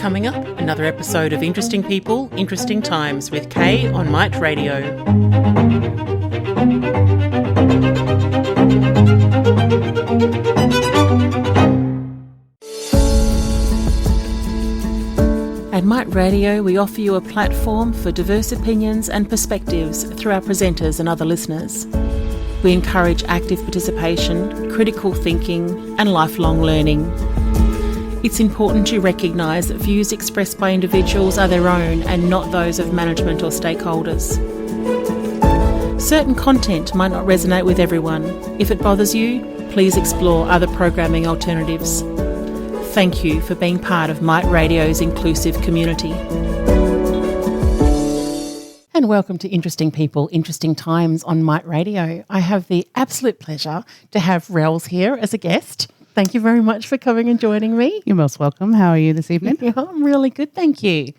Coming up, another episode of Interesting People, Interesting Times with Kay on MITE Radio. At MITE Radio, we offer you a platform for diverse opinions and perspectives through our presenters and other listeners. We encourage active participation, critical thinking, and lifelong learning. It's important to recognise that views expressed by individuals are their own and not those of management or stakeholders. Certain content might not resonate with everyone. If it bothers you, please explore other programming alternatives. Thank you for being part of MITE Radio's inclusive community. And welcome to Interesting People, Interesting Times on MITE Radio. I have the absolute pleasure to have Rells here as a guest. Thank you very much for coming and joining me. You're most welcome. How are you this evening? Yeah, I'm really good, thank you.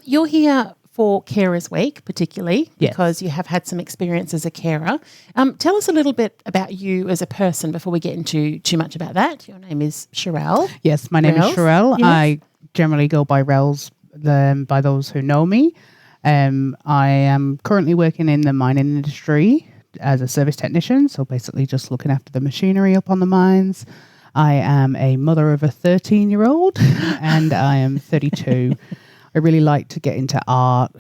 You're here for Carers Week particularly because you have had some experience as a carer. Tell us a little bit about you as a person before we get into too much about that. Your name is Sherelle. Yes, my name is Sherelle. Yes. I generally go by Rells by those who know me. I am currently working in the mining industry as a service technician, so basically just looking after the machinery up on the mines. I am a mother of a 13-year-old and I am 32. I really like to get into art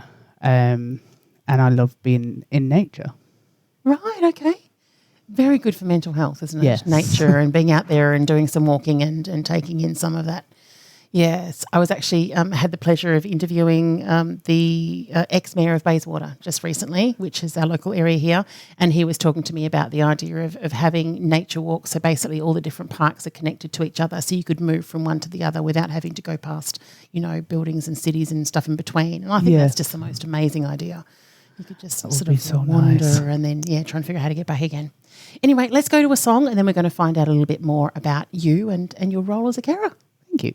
and I love being in nature. Right, okay. Very good for mental health, isn't it? Yes. Nature and being out there and doing some walking and taking in some of that. Yes, I was actually had the pleasure of interviewing the ex-mayor of Bayswater just recently, which is our local area here, and he was talking to me about the idea of having nature walks. So basically all the different parks are connected to each other so you could move from one to the other without having to go past, buildings and cities and stuff in between. And I think that's just the most amazing idea. You could just sort of wander and then, try and figure out how to get back again. Anyway, let's go to a song and then we're going to find out a little bit more about you and your role as a carer. Thank you.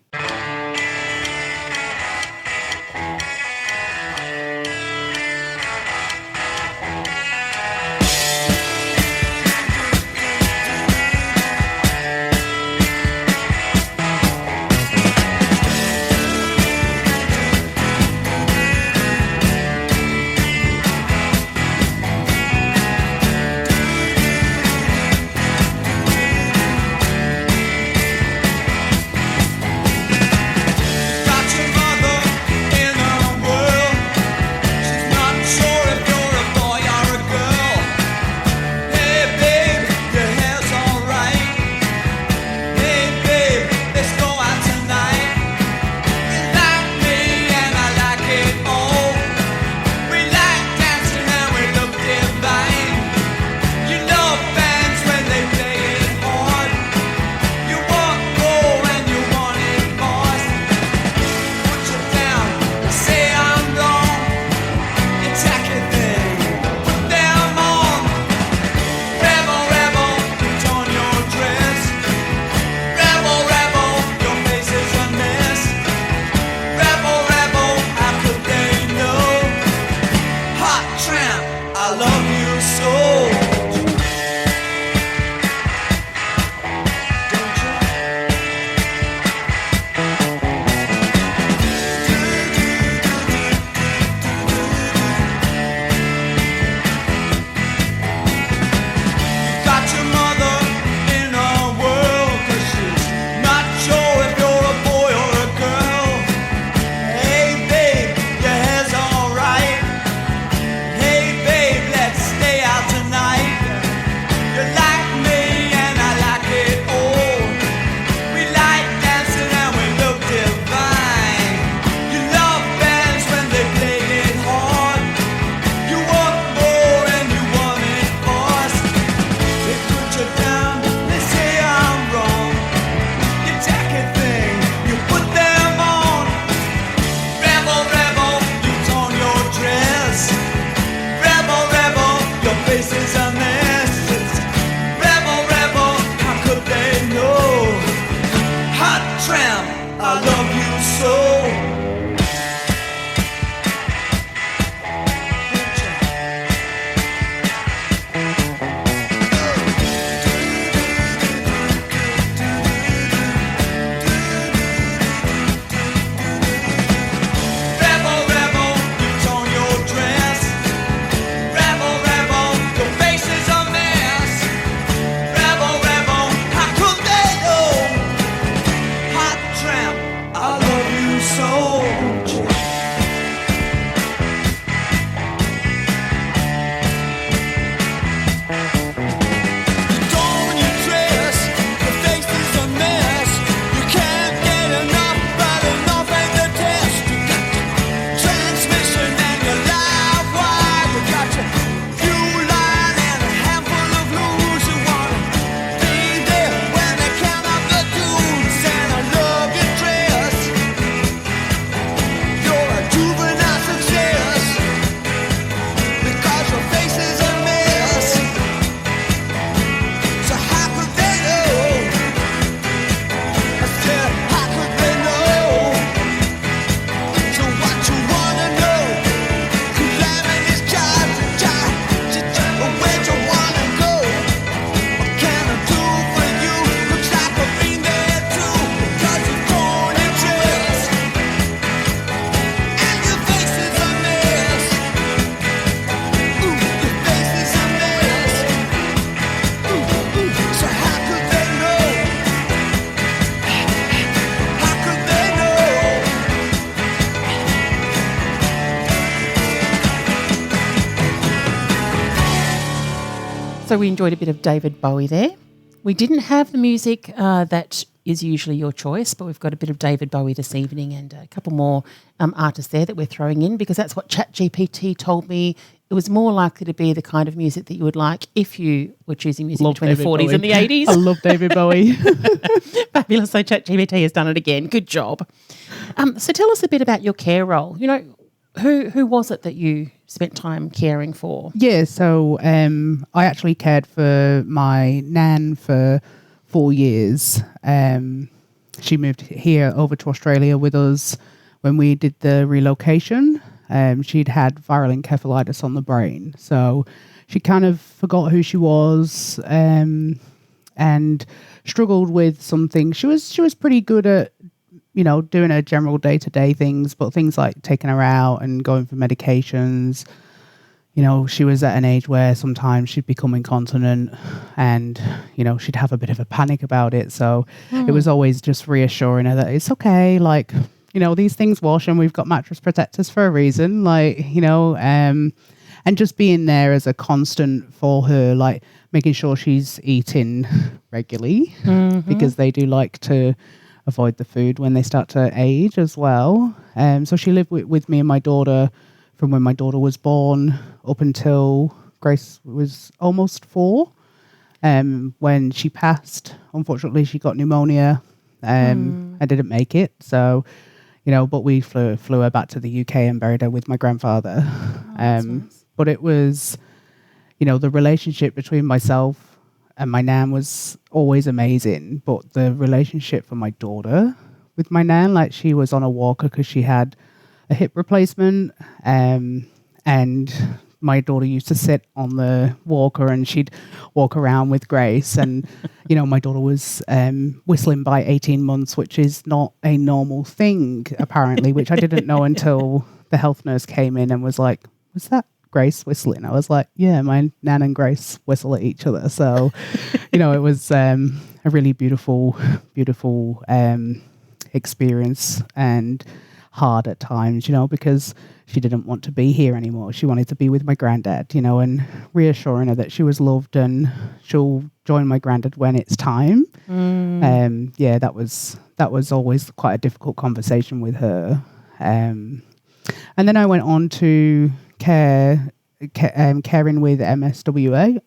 So we enjoyed a bit of David Bowie there. We didn't have the music that is usually your choice, but we've got a bit of David Bowie this evening and a couple more artists there that we're throwing in, because that's what ChatGPT told me. It was more likely to be the kind of music that you would like if you were choosing music between David the 40s Bowie. and the 80s. I love David Bowie. Fabulous. So ChatGPT has done it again. Good job. So tell us a bit about your care role. You know, who was it that you spent time caring for? Yeah, so I actually cared for my nan for 4 years. She moved here over to Australia with us when we did the relocation. She'd had viral encephalitis on the brain, so she kind of forgot who she was and struggled with some things. She was pretty good at, you know, doing her general day-to-day things, but things like taking her out and going for medications. You know, she was at an age where sometimes she'd become incontinent and, you know, she'd have a bit of a panic about it. So it was always just reassuring her that it's okay, like, you know, these things wash and we've got mattress protectors for a reason, like, you know, and just being there as a constant for her, like making sure she's eating regularly because they do like to avoid the food when they start to age as well. So she lived with me and my daughter from when my daughter was born up until Grace was almost 4. When she passed, unfortunately, she got pneumonia and didn't make it. So, you know, but we flew her back to the UK and buried her with my grandfather. Nice. But it was, you know, the relationship between myself and my nan was always amazing. But the relationship for my daughter with my nan, like she was on a walker because she had a hip replacement, and my daughter used to sit on the walker and she'd walk around with Grace. And, you know, my daughter was whistling by 18 months, which is not a normal thing, apparently, which I didn't know until the health nurse came in and was like, was that Grace whistling? I was like, yeah, my nan and Grace whistle at each other. So, you know, it was a really beautiful experience and hard at times, you know, because she didn't want to be here anymore. She wanted to be with my granddad, you know, and reassuring her that she was loved and she'll join my granddad when it's time. Yeah, that was always quite a difficult conversation with her. And then I went on to caring with MSWA.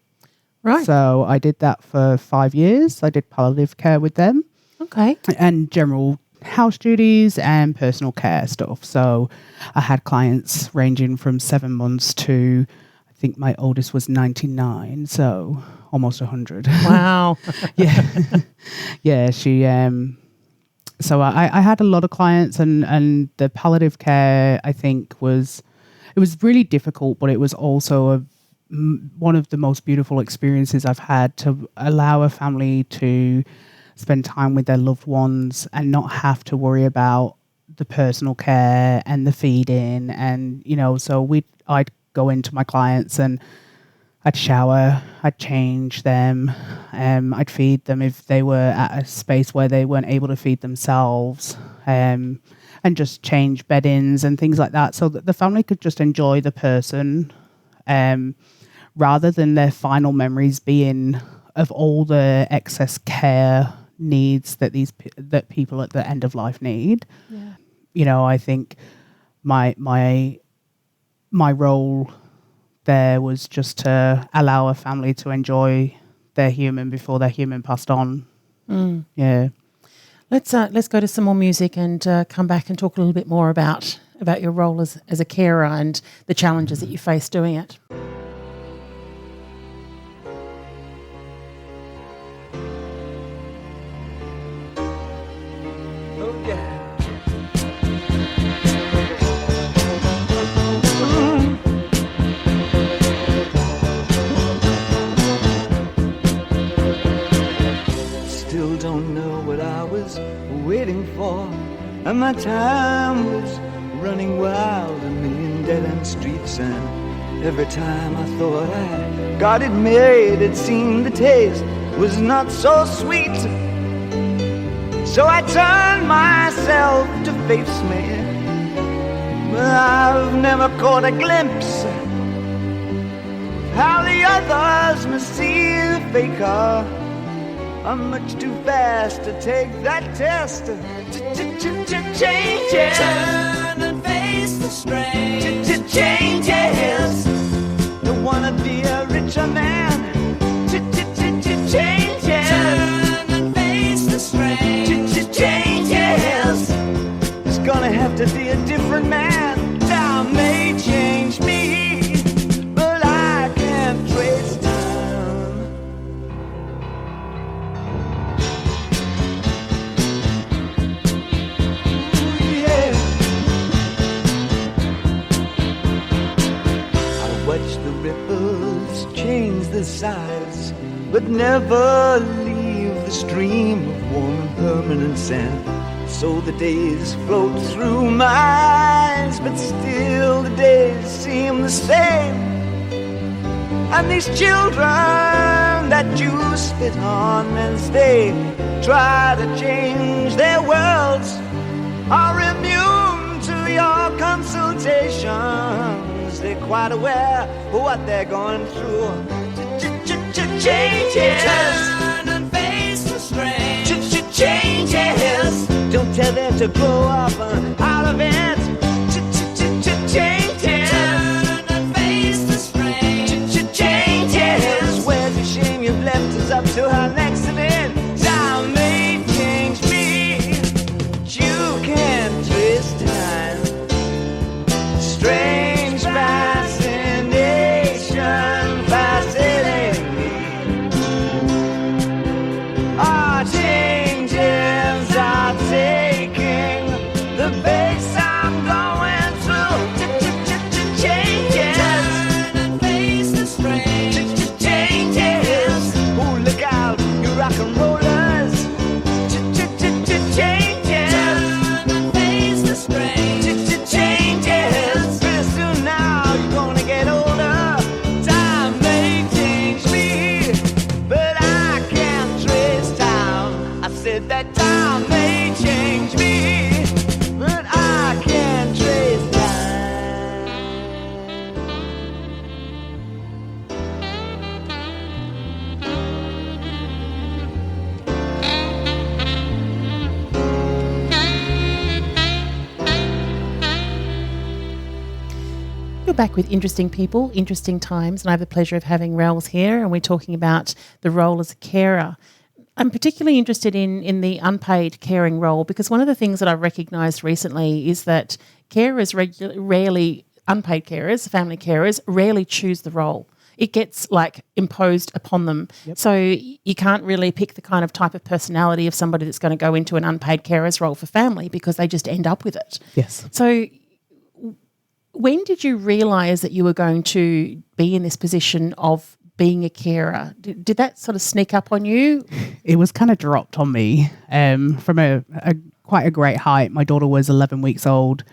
Right. So I did that for 5 years. I did palliative care with them. Okay. And general house duties and personal care stuff. So I had clients ranging from 7 months to, I think my oldest was 99, so almost 100. Wow. Yeah. Yeah, she so I had a lot of clients, and the palliative care, I think, was really difficult, but it was also one of the most beautiful experiences I've had, to allow a family to spend time with their loved ones and not have to worry about the personal care and the feeding. And, you know, so I'd go into my clients and I'd shower, I'd change them, I'd feed them if they were at a space where they weren't able to feed themselves, and just change beddings and things like that, so that the family could just enjoy the person, rather than their final memories being of all the excess care needs that that people at the end of life need. Yeah. You know, I think my role there was just to allow a family to enjoy their human before their human passed on. Yeah. Let's go to some more music and come back and talk a little bit more about your role as a carer and the challenges that you face doing it. And my time was running wild, a million dead-end streets. And every time I thought I got it made, it seemed the taste was not so sweet. So I turned myself to face me, but I've never caught a glimpse how the others must see the faker. I'm much too fast to take that test. Changes. Turn and face the strain. Changes. Don't wanna be a richer man. Changes. Turn and face the strain. Changes. It's gonna have to be a different man. Time may change me, but I can't trace time. Yeah. I watch the ripples change the size, but never leave the stream of warm and permanent sand. So the days float through my eyes, but still the days seem the same. And these children that you spit on as they try to change their worlds are immune to your consultations. They're quite aware of what they're going through. Changes. Turn and face the strain. Changes. Don't tell them to grow up out of it. Changes. Turn and face the strain. Changes. Where's the shame you've left us up to our next event? Time may change me, but you can't twist time. Strange fascination fascinating me. Changes are taking the pace I'm going through. Changes. Turn and face the strain. Changes. Ooh, look out, you rock and rollers. Changes. Turn and face the strain. Changes. Pretty soon now you're gonna get older. Time may change me, but I can't trace time. I said that time may change me, but I can't trace time. You're back with interesting people, interesting times, and I have the pleasure of having Rells here, and we're talking about the role as a carer. I'm particularly interested in the unpaid caring role because one of the things that I've recognised recently is that carers rarely, unpaid carers, family carers, rarely choose the role. It gets imposed upon them. Yep. So you can't really pick the kind of type of personality of somebody that's going to go into an unpaid carer's role for family because they just end up with it. Yes. So when did you realise that you were going to be in this position of being a carer? Did that sort of sneak up on you? It was kind of dropped on me from a quite a great height. My daughter was 11 weeks old,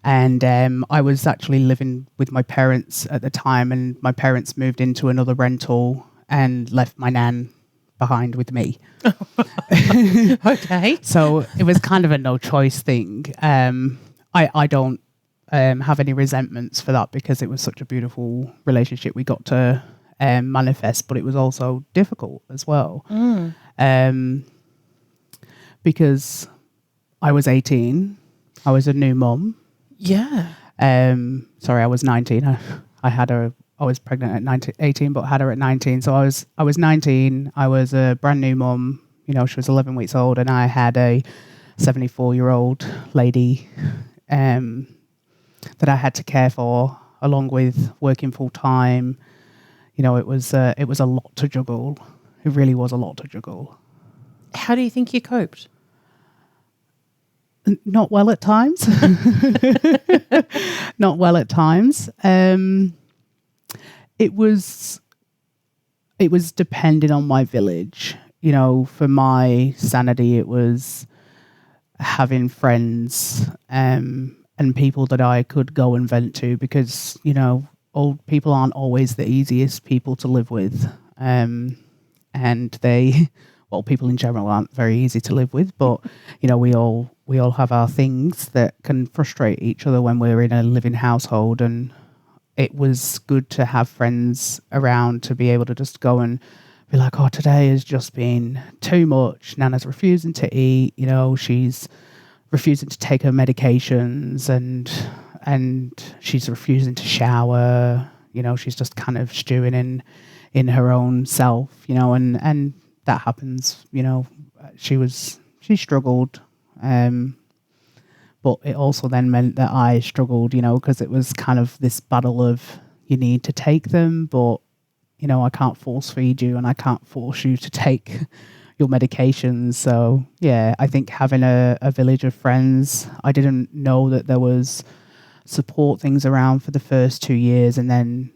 and I was actually living with my parents at the time, and my parents moved into another rental and left my nan behind with me. Okay. So it was kind of a no choice thing. I don't have any resentments for that because it was such a beautiful relationship we got to manifest, but it was also difficult as well. Because I was 18, I was a new mum. Yeah. Sorry, I was 19. I was pregnant at 18, but had her at 19. So I was 19. I was a brand new mum. You know, she was 11 weeks old, and I had a 74-year-old lady that I had to care for, along with working full time. You know, it was a lot to juggle. It really was a lot to juggle. How do you think you coped? Not well at times. Not well at times. It was depending on my village. You know, for my sanity, it was having friends and people that I could go and vent to, because, you know, old people aren't always the easiest people to live with. And people in general aren't very easy to live with, but, you know, we all have our things that can frustrate each other when we're in a living household. And it was good to have friends around to be able to just go and be like, oh, today has just been too much. Nana's refusing to eat, you know, she's refusing to take her medications and she's refusing to shower, you know, she's just kind of stewing in her own self, you know, and that happens, you know. She struggled, but it also then meant that I struggled, you know, because it was kind of this battle of you need to take them, but, you know, I can't force feed you and I can't force you to take your medications. So, yeah, I think having a village of friends, I didn't know that there was support things around for the first 2 years. And then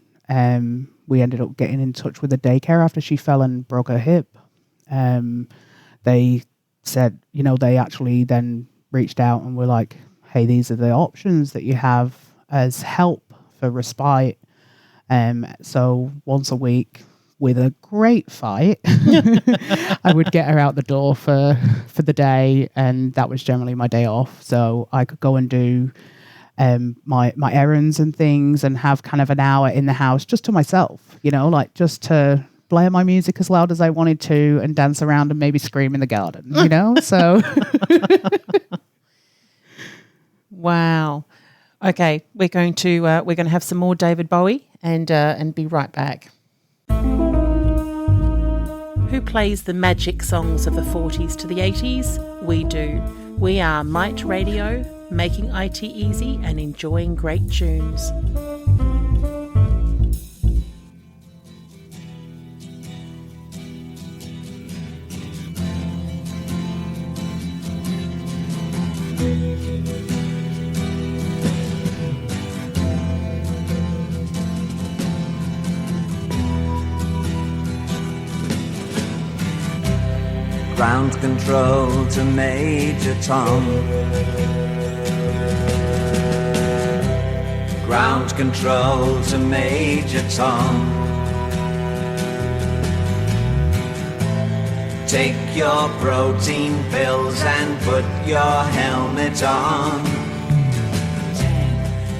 we ended up getting in touch with the daycare after she fell and broke her hip. They said, you know, they actually then reached out and were like, hey, these are the options that you have as help for respite. So once a week, with a great fight, I would get her out the door for the day, and that was generally my day off. So I could go and do my errands and things and have kind of an hour in the house just to myself, you know, like just to blare my music as loud as I wanted to and dance around and maybe scream in the garden, you know? So Wow. Okay, we're going to have some more David Bowie and be right back. Who plays the magic songs of the 40s to the 80s? We do. We are MITE Radio, making IT easy and enjoying great tunes. Ground control to Major Tom. Ground control to Major Tom. Take your protein pills and put your helmet on.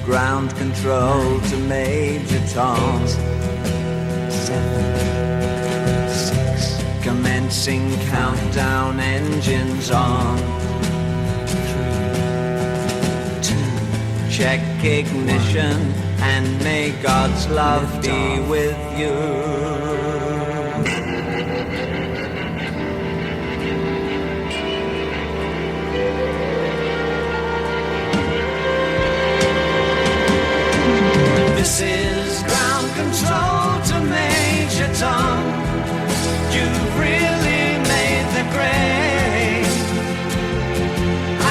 Ground control to Major Tom. 7, 6. Commencing countdown, engines on. 3, 2. Check ignition and may God's love be with you. This is ground control to Major Tom. You've really made the grade,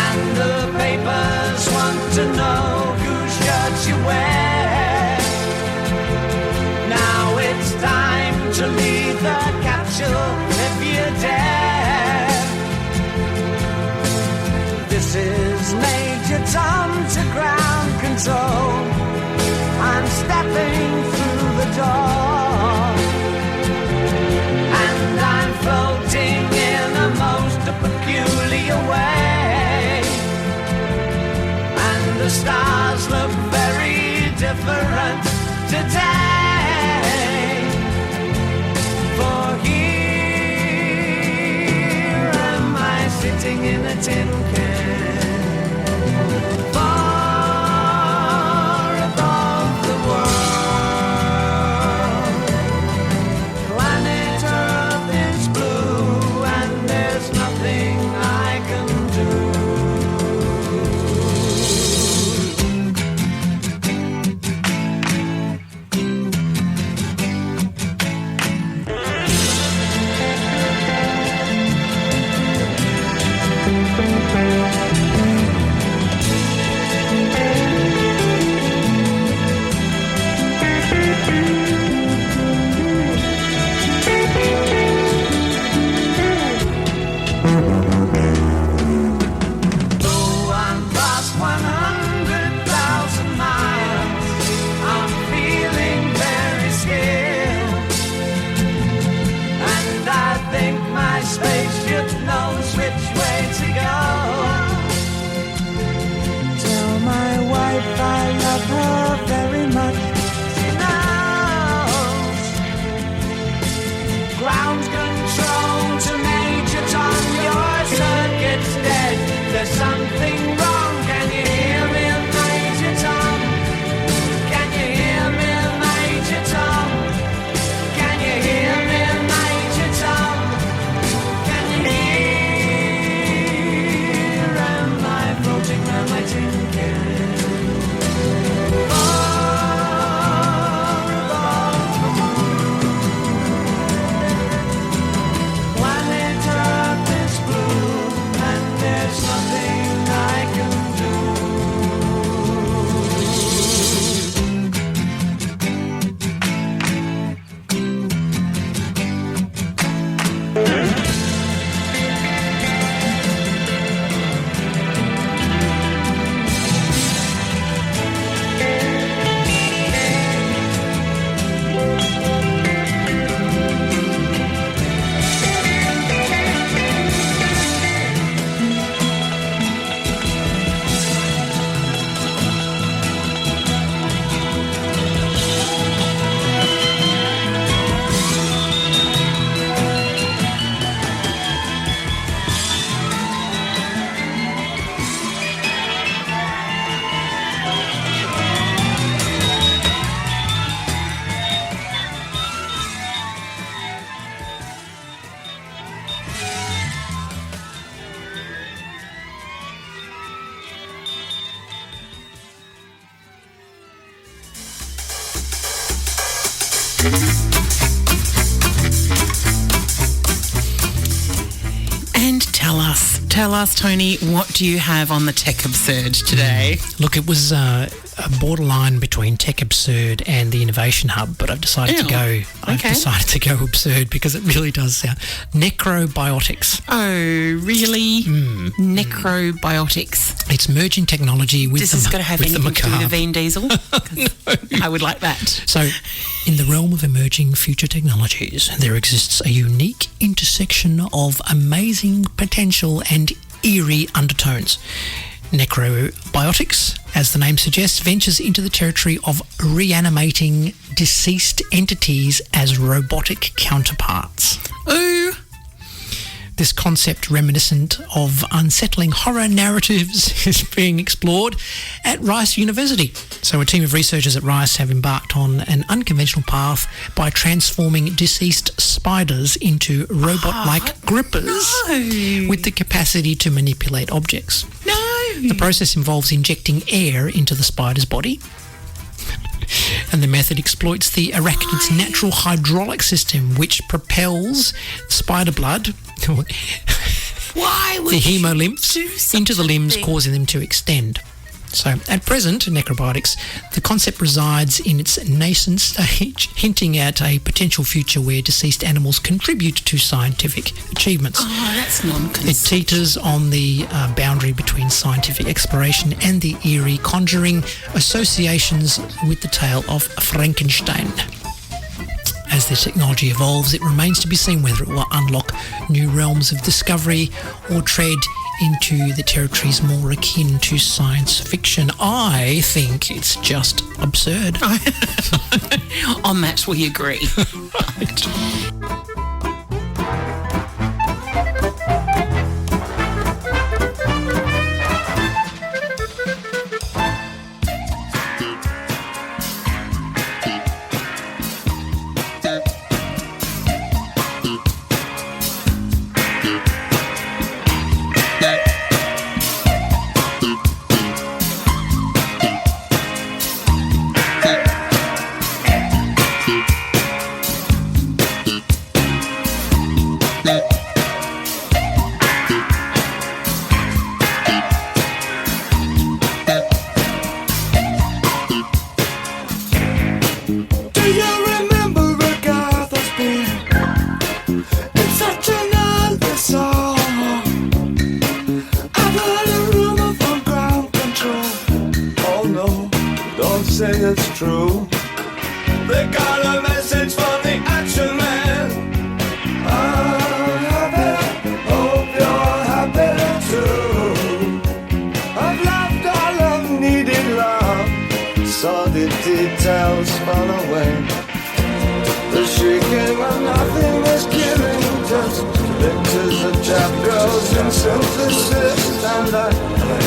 and the papers want to know whose shirts you wear. Now it's time to leave the capsule if you dare. This is Major Tom to ground control. I'm stepping through the door, and I'm floating in a most peculiar way, and the stars look very different today. For here am I sitting in a tin can. And tell us, Tony, what do you have on the Tech Absurd today? Look, it was a borderline between Tech Absurd and the Innovation Hub, but I've decided to go. I've decided to go absurd because it really does sound necrobiotics. Oh, really? Necrobiotics. It's merging technology with This the has got to have with the anything to do with the macabre. Vin Diesel? 'Cause I would like that. So, in the realm of emerging future technologies, there exists a unique intersection of amazing potential and eerie undertones. Necrobiotics, as the name suggests, ventures into the territory of reanimating deceased entities as robotic counterparts. Ooh. This concept, reminiscent of unsettling horror narratives, is being explored at Rice University. So a team of researchers at Rice have embarked on an unconventional path by transforming deceased spiders into robot-like grippers with the capacity to manipulate objects. No. The process involves injecting air into the spider's body, and the method exploits the arachnid's natural hydraulic system, which propels spider blood, Why would the you hemolymphs, do such into the a limbs, thing? causing them to extend. So, at present, necrobiotics, the concept resides in its nascent stage, hinting at a potential future where deceased animals contribute to scientific achievements. Oh, that's It non-consent. teeters on the boundary between scientific exploration and the eerie, conjuring associations with the tale of Frankenstein. As the technology evolves, it remains to be seen whether it will unlock new realms of discovery or tread into the territories more akin to science fiction. I think it's just absurd. On that, we agree. Do you remember Agatha's being? It's such an early song. I've heard a rumor from ground control. Oh no, don't say it's true. They got a message from the action man. I'm happy, hope you're happy too. I've loved all I've needed love. Saw the details fall away. The shrieking when nothing is killing. Just pictures of trap girls and synthesis. And I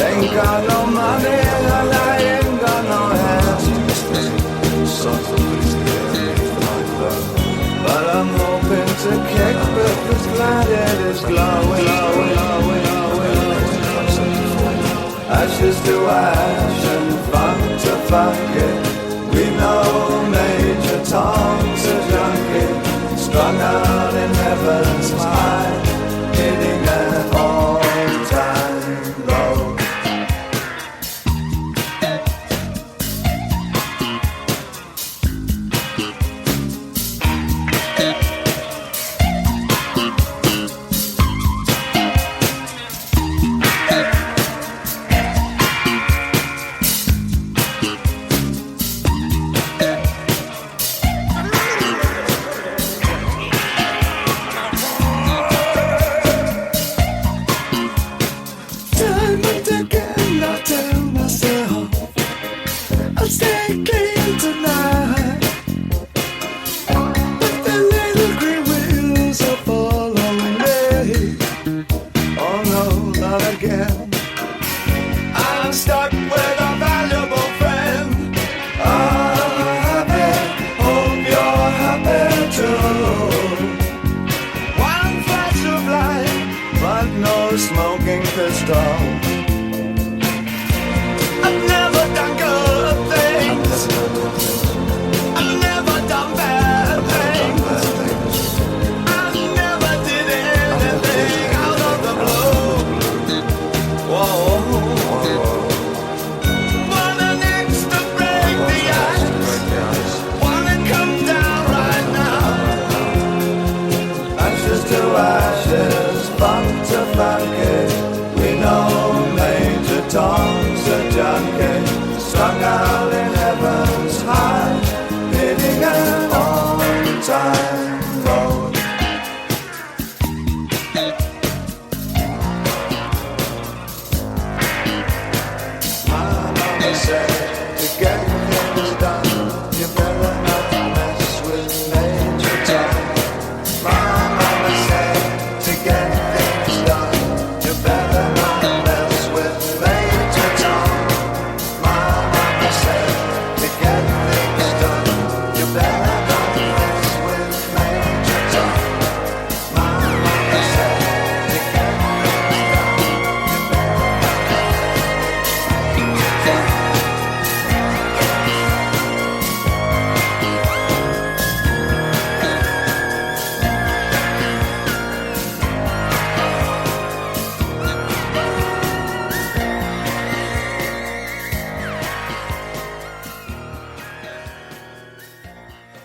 ain't got no money and I ain't got no hands. But I'm hoping to kick because glad it is glowing. Ashes to ash and funk to funk it. We know Major Tom's a junkie, strung out in heaven's high, hitting an all-time low. Time and again I tell myself I'll stay clean tonight, but the little green wheels are following me. Oh no, not again. I'm stuck with a valuable friend. I'm happy, hope you're happy too. One flash of light, but no smoking pistol. I've never done good things. I've never done bad. said, to get things done, you better not mess with Major Tom. My mama said, to get things done, you better not mess with Major Tom. My mama said, to get things done, you better not mess with Major Tom. My mama said, to get things done, you better not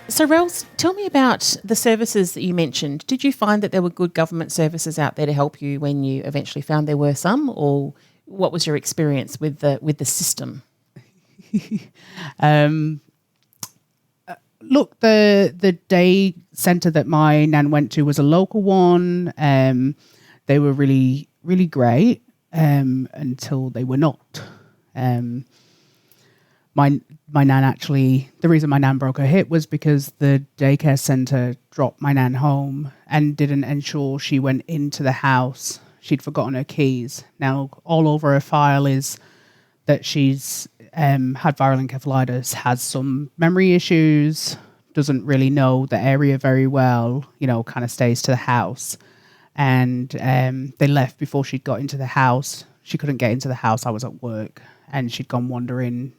So, Rells, tell me about the services that you mentioned. Did you find that there were good government services out there to help you when you eventually found there were some, or what was your experience with the system? Look, the day centre that my nan went to was a local one. They were really, really great until they were not. My nan actually, the reason my nan broke her hip was because the daycare centre dropped my nan home and didn't ensure she went into the house. She'd forgotten her keys. Now, all over her file is that she's had viral encephalitis, has some memory issues, doesn't really know the area very well, kind of stays to the house. And they left before she'd got into the house. She couldn't get into the house. I was at work and she'd gone wandering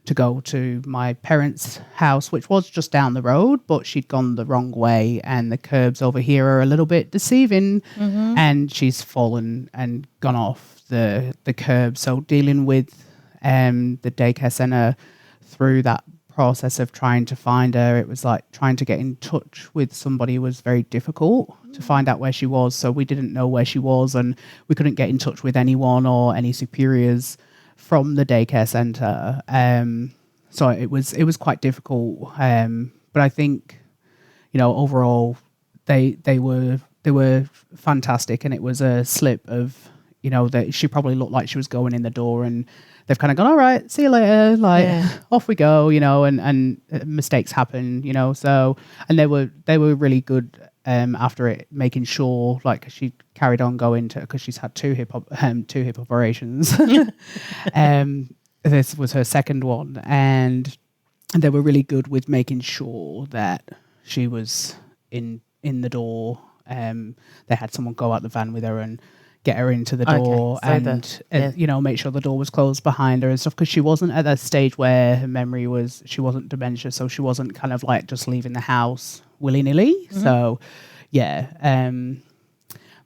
to go to my parents' house, which was just down the road, but she'd gone the wrong way and the curbs over here are a little bit deceiving, and she's fallen and gone off the curb. So dealing with the daycare centre through that process of trying to find her, it was like trying to get in touch with somebody was very difficult to find out where she was. So we didn't know where she was and we couldn't get in touch with anyone or any superiors from the daycare centre. So it was quite difficult. But I think, overall they were fantastic, and it was a slip of, that she probably looked like she was going in the door and they've kind of gone, all right, see you later, off we go, and mistakes happen, so, and they were really good after it, making sure, like, she carried on going to, because she's had two hip operations. This was her second one, and they were really good with making sure that she was in the door. They had someone go out the van with her and get her into the door, and make sure the door was closed behind her and stuff, because she wasn't at that stage where her memory was, she wasn't dementia, so she wasn't kind of like just leaving the house willy-nilly. So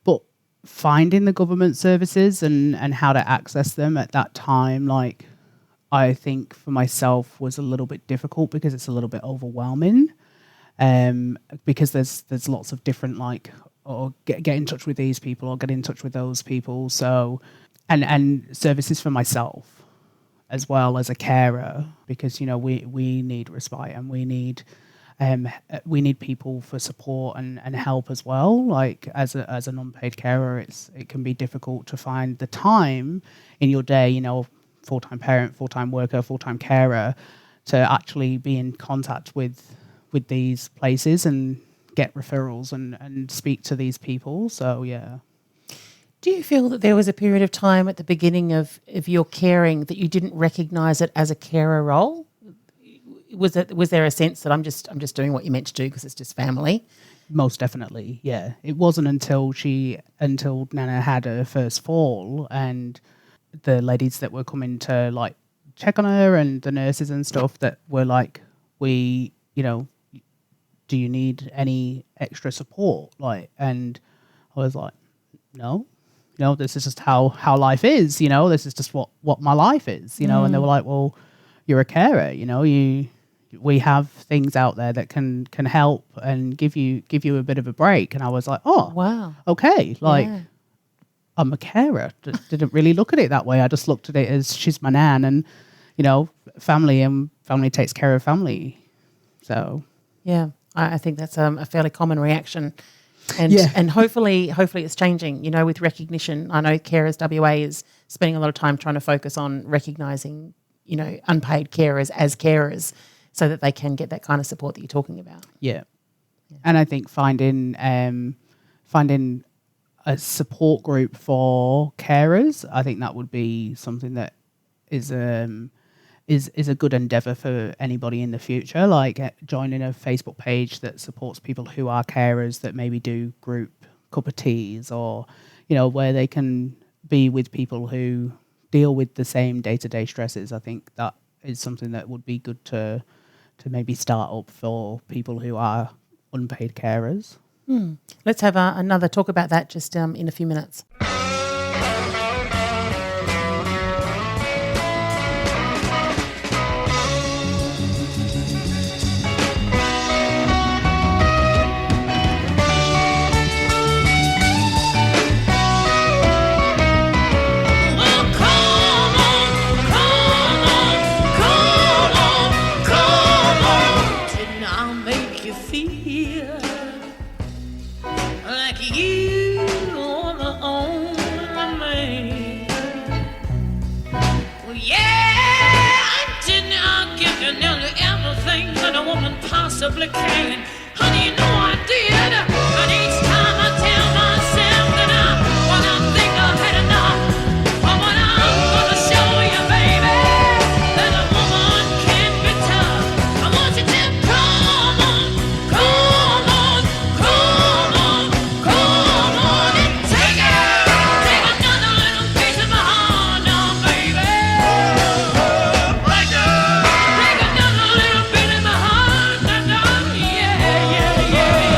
but finding the government services and how to access them at that time, like, I think for myself was a little bit difficult because it's a little bit overwhelming, because there's lots of different, like, or get in touch with these people or get in touch with those people. So, and services for myself as well as a carer, because, we need respite and we need people for support and help as well. Like, as an unpaid carer, it can be difficult to find the time in your day, full-time parent, full-time worker, full-time carer, to actually be in contact with these places and get referrals and speak to these people. So, yeah. Do you feel that there was a period of time at the beginning of your caring that you didn't recognise it as a carer role? Was there a sense that I'm just doing what you're meant to do because it's just family? Most definitely, yeah. It wasn't until Nana had her first fall and the ladies that were coming to, like, check on her and the nurses and stuff that were like, do you need any extra support? Like, and I was like, no, this is just how life is, this is just what my life is, and they were like, well, you're a carer, we have things out there that can help and give you a bit of a break. And I was like, oh, wow, okay. Like, I'm a carer. Didn't really look at it that way. I just looked at it as she's my nan and, family takes care of family. So, yeah. I think that's a fairly common reaction And hopefully it's changing. You know, with recognition, I know Carers WA is spending a lot of time trying to focus on recognising, you know, unpaid carers as carers, so that they can get that kind of support that you're talking about. Yeah. And I think finding a support group for carers, I think that would be something that is a good endeavour for anybody in the future. Like joining a Facebook page that supports people who are carers, that maybe do group cup of teas, or, you know, where they can be with people who deal with the same day-to-day stresses. I think that is something that would be good to maybe start up for people who are unpaid carers. Let's have another talk about that just in a few minutes. Possibly can. Honey, you know I did. And each time I tell myself that when I think I've had enough, but when I'm gonna show you, baby, that a woman can be tough. I want you to come on, come on, come on, come on, and take another little piece of my heart now, baby. Take another little bit of my heart. Yeah, yeah, yeah, yeah.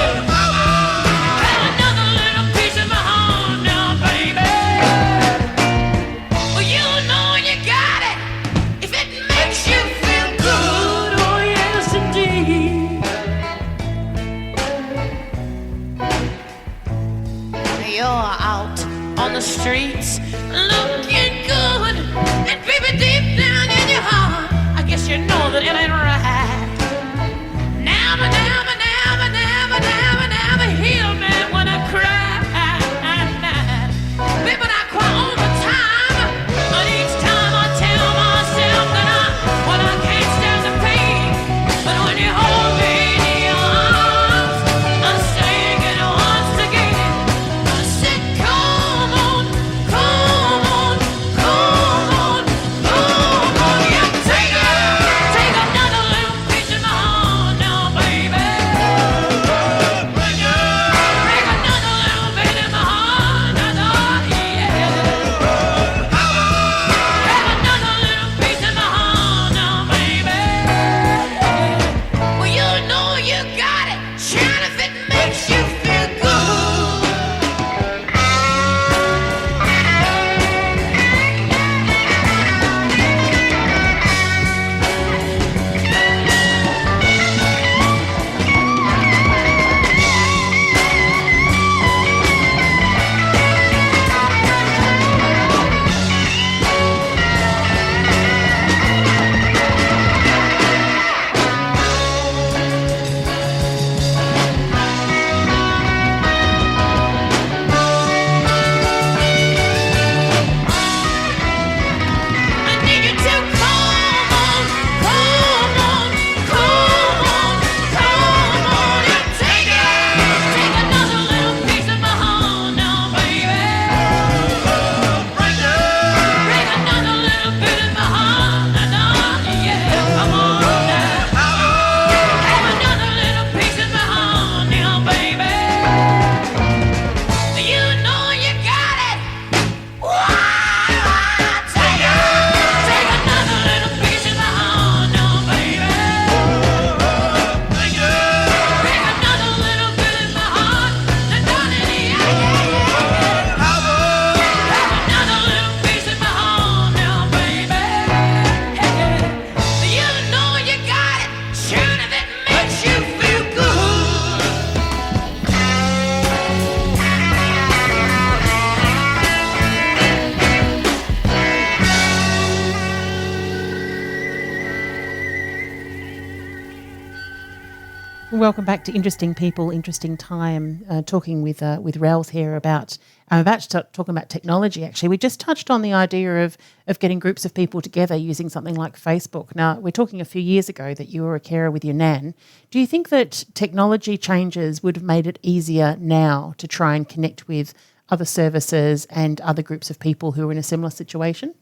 Welcome back to Interesting People, Interesting Time. Talking with Rells here about talking about technology. Actually, we just touched on the idea of getting groups of people together using something like Facebook. Now, we're talking a few years ago that you were a carer with your nan. Do you think that technology changes would have made it easier now to try and connect with other services and other groups of people who are in a similar situation?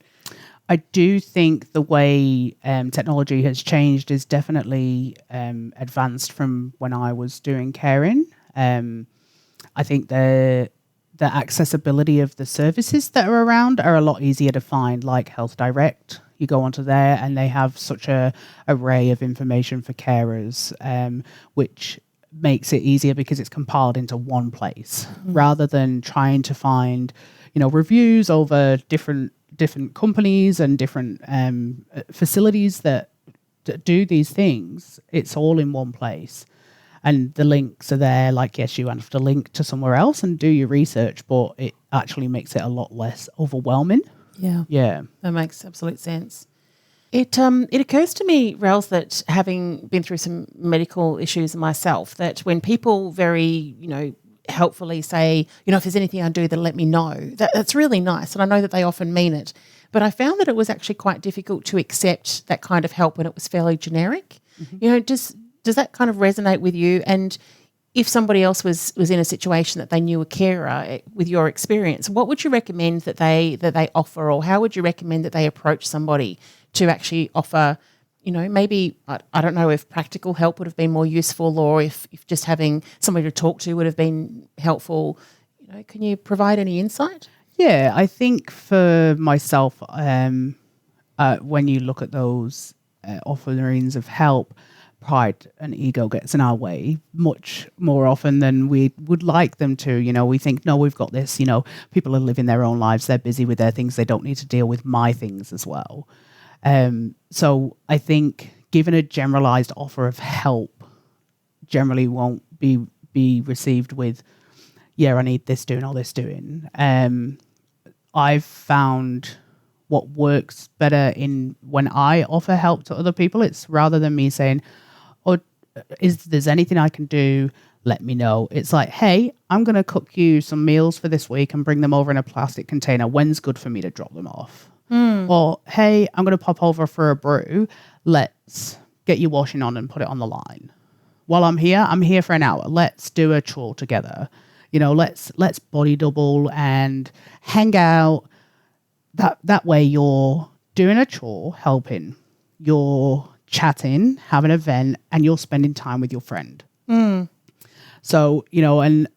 I do think the way technology has changed is definitely advanced from when I was doing caring. I think the accessibility of the services that are around are a lot easier to find, like Health Direct. You go onto there and they have such a array of information for carers, which makes it easier because it's compiled into one place rather than trying to find, reviews over different companies and different facilities that do these things. It's all in one place. And the links are there. Like, yes, you have to link to somewhere else and do your research, but it actually makes it a lot less overwhelming. Yeah. Yeah. That makes absolute sense. It occurs to me, Rells, that having been through some medical issues myself, that when people very, helpfully say, if there's anything I do, then let me know. That's really nice. And I know that they often mean it. But I found that it was actually quite difficult to accept that kind of help when it was fairly generic. Mm-hmm. Does that kind of resonate with you? And if somebody else was in a situation that they knew a carer, with your experience, what would you recommend that they offer, or how would you recommend that they approach somebody to actually offer, maybe, I don't know if practical help would have been more useful, or if just having somebody to talk to would have been helpful. Can you provide any insight? Yeah, I think for myself, when you look at those offerings of help, pride and ego gets in our way much more often than we would like them to. We think, no, we've got this, people are living their own lives. They're busy with their things. They don't need to deal with my things as well. So I think given a generalized offer of help generally won't be received with, yeah, I need this doing or this doing. I've found what works better in when I offer help to other people. It's rather than me saying, oh, is there's anything I can do? Let me know. It's like, hey, I'm going to cook you some meals for this week and bring them over in a plastic container. When's good for me to drop them off? Or, hey, I'm going to pop over for a brew. Let's get your washing on and put it on the line. While I'm here for an hour. Let's do a chore together. Let's body double and hang out. That way you're doing a chore, helping. You're chatting, having an event, and you're spending time with your friend. So, and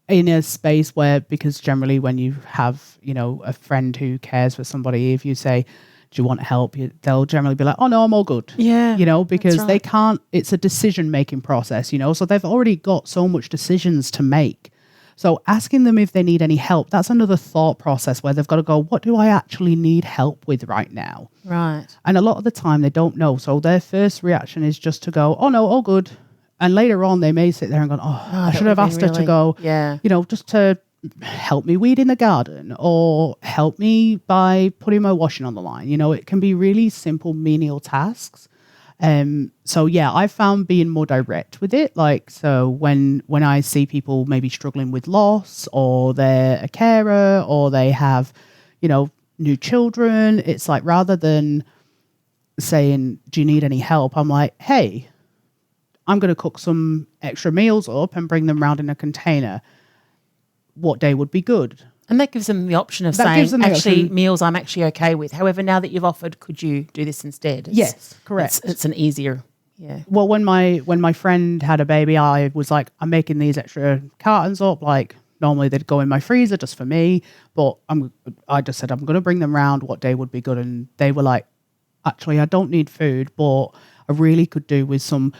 in a space where, because generally when you have, a friend who cares for somebody, if you say, do you want help? They'll generally be like, oh, no, I'm all good. Yeah. Because right. they can't, it's a decision-making process, so they've already got so much decisions to make. So asking them if they need any help, that's another thought process where they've got to go, what do I actually need help with right now? Right. And a lot of the time they don't know. So their first reaction is just to go, oh, no, all good. And later on, they may sit there and go, I should have asked her to go, just to help me weed in the garden or help me by putting my washing on the line. It can be really simple, menial tasks. So yeah, I found being more direct with it. Like, so when I see people maybe struggling with loss, or they're a carer, or they have, new children, it's like, rather than saying, do you need any help? I'm like, hey, I'm going to cook some extra meals up and bring them round in a container. What day would be good? And that gives them the option of saying, actually, meals I'm actually okay with. However, now that you've offered, could you do this instead? Yes, correct. It's an easier, yeah. Well, when my friend had a baby, I was like, I'm making these extra cartons up. Like, normally they'd go in my freezer just for me, but I just said, I'm going to bring them round. What day would be good? And they were like, actually, I don't need food, but I really could do with some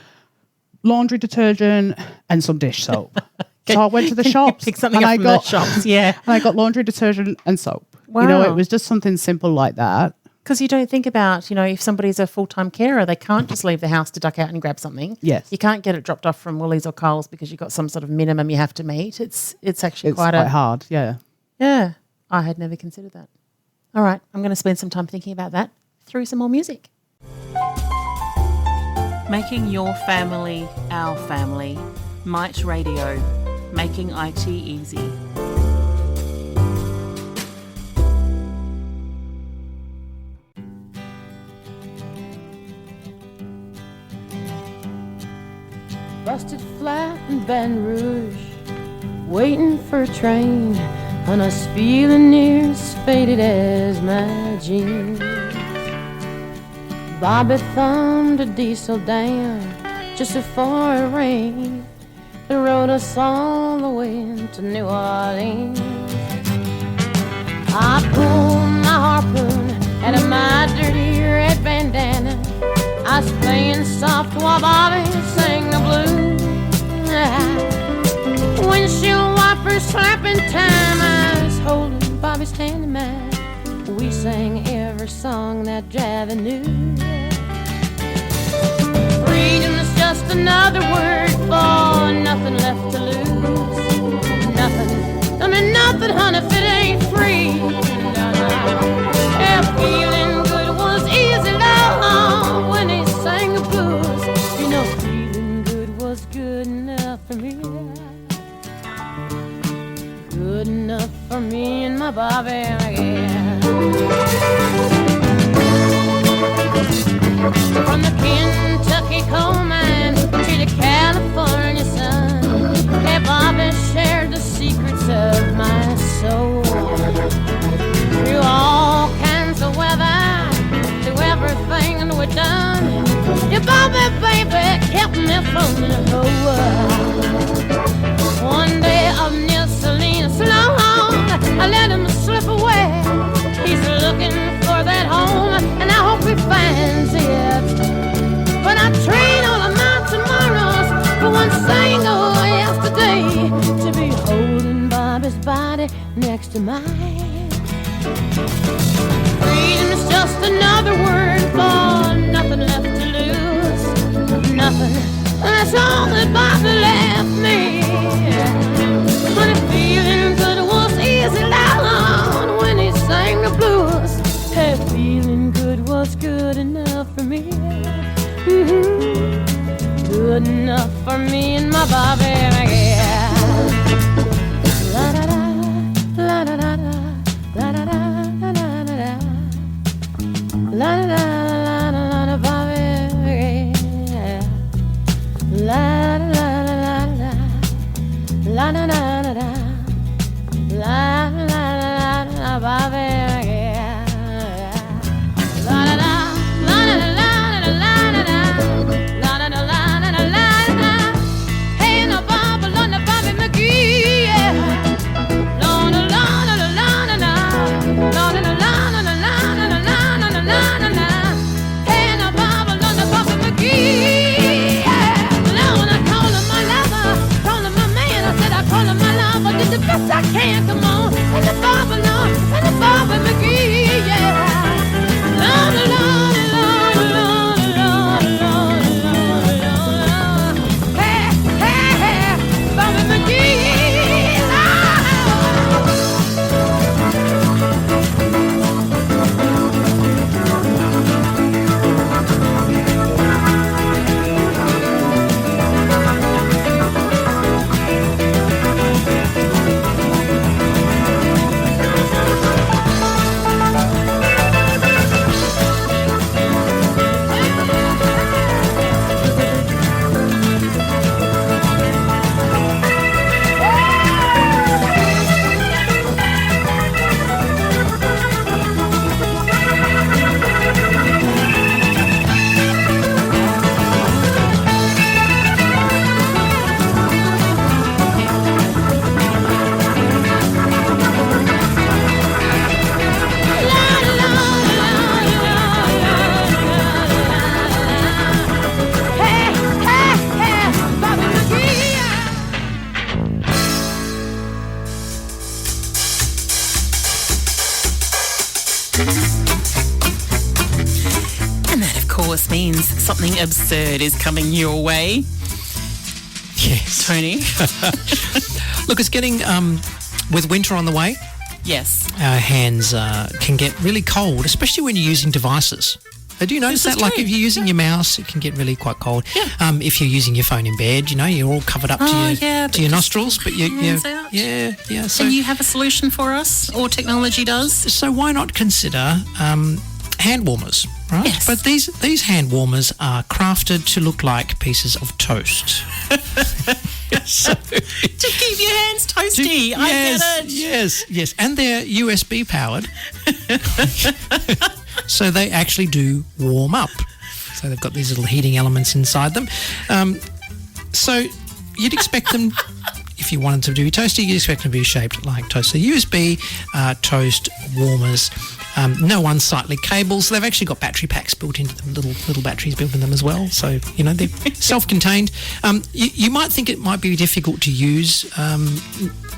laundry detergent and some dish soap. So I went to the shops. Pick something up from the shops, yeah. And I got laundry detergent and soap. Wow. It was just something simple like that. Because you don't think about, if somebody's a full-time carer, they can't just leave the house to duck out and grab something. Yes. You can't get it dropped off from Woolies or Coles because you've got some sort of minimum you have to meet. It's actually quite hard, yeah. Yeah. I had never considered that. All right. I'm going to spend some time thinking about that through some more music. Making your family our family. MITE Radio. Making IT easy. Busted flat in Baton Rouge, waiting for a train, and I was feeling near as faded as my jeans. Bobby thumbed a diesel down just before it rained. It rode us all the way to New Orleans. I pulled my harpoon out of my dirty red bandana. I was playing soft while Bobby sang the blues. Windshield wipers slapping time, I was holding Bobby's hand in mine. We sang every song that Javi knew. Freedom is just another word for nothing left to lose. Nothing, I mean nothing, honey, if it ain't free. Yeah, feeling good was easy, love, when he sang the blues. You know, feeling good was good enough for me. Good enough for me and my Bobby, yeah. From the Kentucky coal mine to the California sun, yeah, Bobby shared the secrets of my soul. Through all kinds of weather, through everything that we've done, yeah, Bobby, baby, kept me from the whole world. One day up near Salinas, long, I let him slip away. He's looking for that home, and I hope he finds it. But I trade all of my tomorrows for one single yesterday, to be holding Bobby's body next to mine. Freedom is just another word for nothing left to lose. Nothing, that's all that Bobby left me. But if feeling good was easy, loud when he sang the blues. Hey, feeling good was good enough for me. Good enough for me and my Bobby, yeah. La da da, la da da da, la da da, la da da da, la da da, la da Bobby, yeah. La da da la da, la da da da, la da da Bobby, yeah. La da da, la da da. The best I can, come on, and the Bobby, Lord, and the Bobby McGee, yeah. Lord, Lord, Lord, Lord, Lord, Lord, Lord, Lord. Hey, hey, hey, Bobby McGee, means something absurd is coming your way. Yes. Tony? Look, it's getting, with winter on the way, yes. our hands can get really cold, especially when you're using devices. Do you notice This is that? Like true. if you're using your mouse, it can get really quite cold. If you're using your phone in bed, you're all covered up to your nostrils, but hands out. yeah. So And you have a solution for us, or technology does? So why not consider hand warmers, right? Yes. But these hand warmers are crafted to look like pieces of toast. So, To keep your hands toasty. I get it. Yes. And they're USB powered. So they actually do warm up. So they've got these little heating elements inside them. So you'd expect them, if you wanted them to be toasty, you'd expect them to be shaped like toast. So USB toast warmers, no unsightly cables. They've actually got battery packs built into them, little batteries built in them as well. So, they're self-contained. You might think it might be difficult to use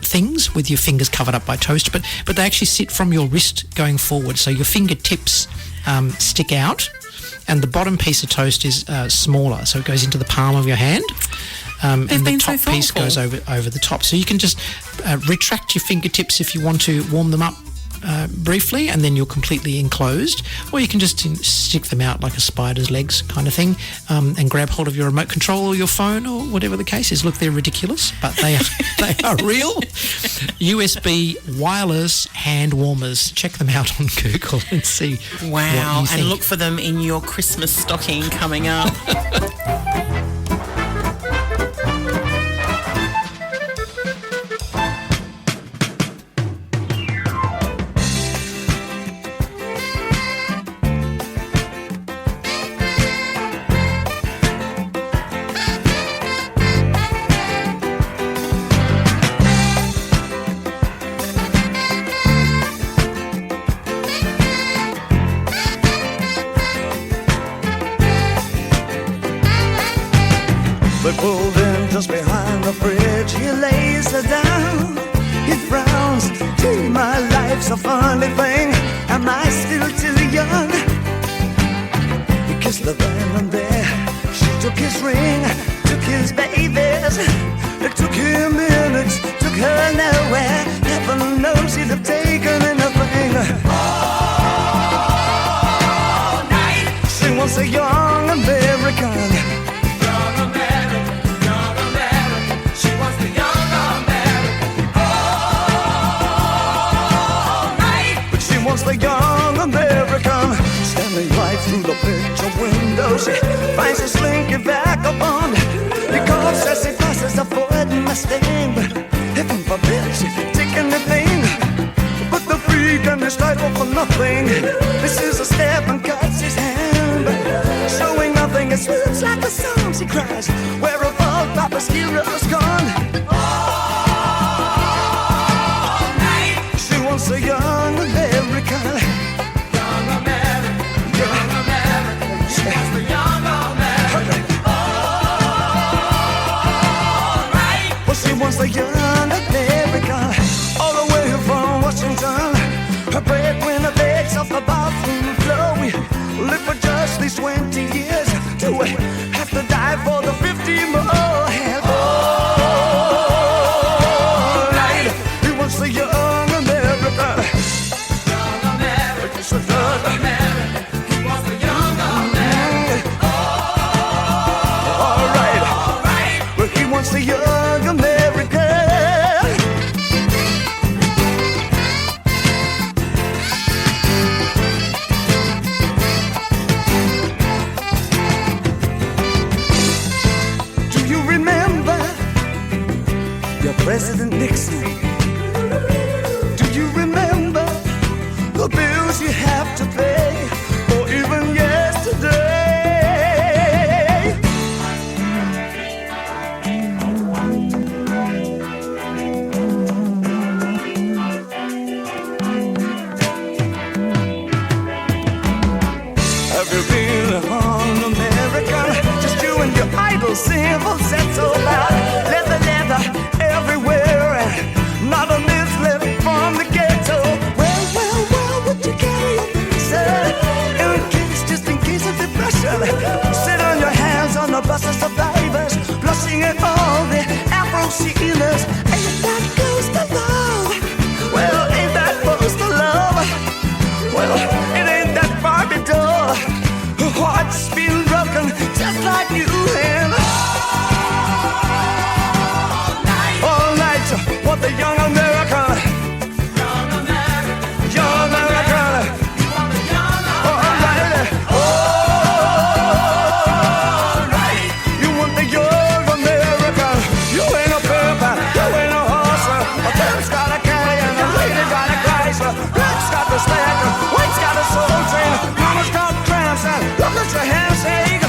things with your fingers covered up by toast, but they actually sit from your wrist going forward. So your fingertips stick out, and the bottom piece of toast is smaller, so it goes into the palm of your hand. And the top piece goes over the top. So you can just retract your fingertips if you want to warm them up briefly, and then you're completely enclosed, or you can just stick them out like a spider's legs kind of thing, and grab hold of your remote control or your phone or whatever the case is. Look, they're ridiculous, but they are real. USB wireless hand warmers. Check them out on Google and see. Wow, what you and think. look for them in your Christmas stocking coming up. They pulled in just behind the bridge. He lays her down. He frowns. Gee, my life's a funny thing. Am I still too young? He kissed the and there. She took his ring, took his babies. It took him minutes, took her nowhere. Heaven knows he'd have taken anything. All night. She wants a young American. The young American standing right through the picture window. She finds a slinky vagabond. He calls as he passes a Ford Mustang. But heaven forbid she take anything but the freak and his title for nothing. This is a step and cuts his hand, showing nothing. It swoops like a song. She cries, where have all Papa's heroes gone? All night. She wants a young American. Young American. Young American. She wants the young American. All right. Well, she wants the young American. All the way from Washington. Her breadwinner begs off the bathroom floor. We live for just these 20 years. Do we have to die for the 50 more? Hell, all right. He wants the young American. Young American. He wants the young American. All right. Well, he wants the young American. Do you remember your President Nixon? Do you remember the bills you have to pay, or even yesterday? Have you been on American? Just you and your idle simple set so loud. Leather everywhere, and not a miss left from the ghetto. Well, would you carry a visa? Just in case of depression. Sit on your hands on the bus of survivors, blushing at all the Afro-Sealers. Ain't that close to love? Well, ain't that close to love? Well, it ain't that Barbie doll. heart's been broken just like you have. All night, what the young American. Young American. All right. All right. You want the young American. You ain't a pimp, you ain't a horse. A pimp's got a caddy and a lady got a Chrysler. Rick's got the stack, White's got a soul train. Mama's got cramps and look at your handshake.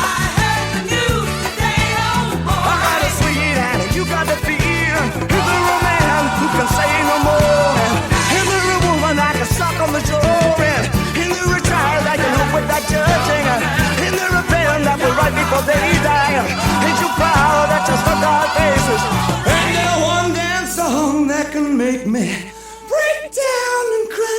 I heard the news today, oh boy. I got a sweet and you got the feel. Is there a man who can say no more? Is there a woman I can suck on the jaw? Is there a child I can hope without judging? Is there a pen that will write before they die? Ain't you proud that you stuck our faces? Ain't there one damn song that can make me break down and cry?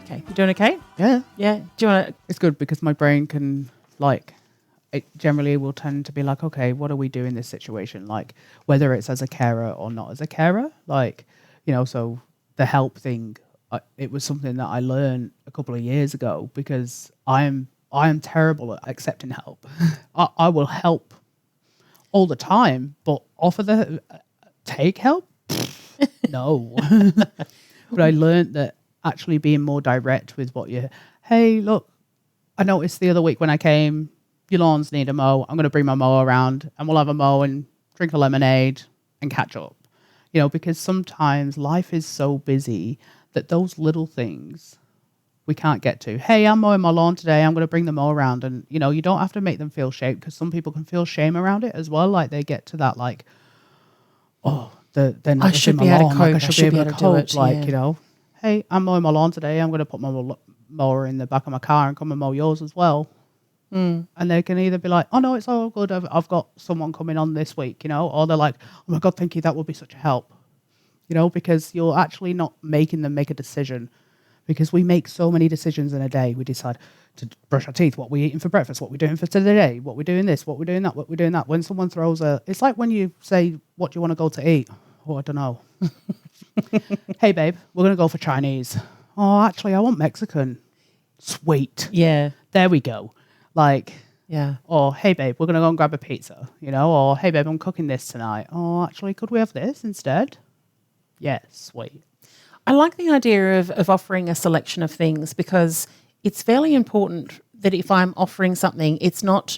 Okay, you doing okay? Yeah. Yeah. Do you want to? It's good because my brain can, like, it generally will tend to be like, okay, what do we do in this situation? Like, whether it's as a carer or not as a carer, like, you know, so the help thing, it was something that I learned a couple of years ago because I am terrible at accepting help. I will help all the time, but offer the take help? No. But I learned that actually being more direct with what you, hey, look, I noticed the other week when I came, your lawns need a mow. I'm going to bring my mower around and we'll have a mow and drink a lemonade and catch up. You know, because sometimes life is so busy that those little things we can't get to. Hey, I'm mowing my lawn today. I'm going to bring the mower around. And, you know, you don't have to make them feel shame because some people can feel shame around it as well. Like they get to that like, oh, they're not should my be able to lawn. Like, cope. I should be able to cope. do it, Like, yeah. you know, hey, I'm mowing my lawn today. I'm going to put my mower in the back of my car and come and mow yours as well. And they can either be like, oh, no, it's all good. I've got someone coming on this week, you know, or they're like, oh, my God, thank you. That would be such a help, you know, because you're actually not making them make a decision because we make so many decisions in a day. We decide to brush our teeth, what we're eating for breakfast, what we're doing for today, what we're doing this, what we're doing that, what we're doing that. When someone throws it's like when you say, what do you want to go to eat? Oh, I don't know. Hey, babe, we're going to go for Chinese. Oh, actually, I want Mexican. Sweet. Yeah. There we go. Like, Yeah. or, hey, babe, we're going to go and grab a pizza, you know, or, hey, babe, I'm cooking this tonight. Oh, actually, could we have this instead? Yeah, sweet. I like the idea of offering a selection of things because it's fairly important that if I'm offering something, it's not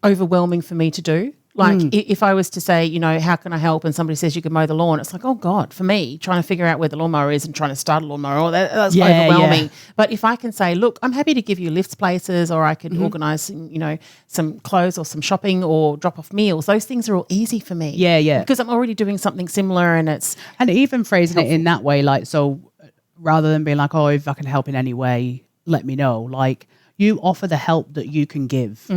overwhelming for me to do. Like if I was to say, you know, how can I help? And somebody says you can mow the lawn. It's like, oh God, for me, trying to figure out where the lawnmower is and trying to start a lawnmower, that's overwhelming. Yeah. But if I can say, look, I'm happy to give you lifts places or I can organise, you know, some clothes or some shopping or drop off meals. Those things are all easy for me. Yeah, yeah. Because I'm already doing something similar and it's... And even phrasing it in that way, like, so rather than being like, oh, if I can help in any way, let me know. Like, you offer the help that you can give.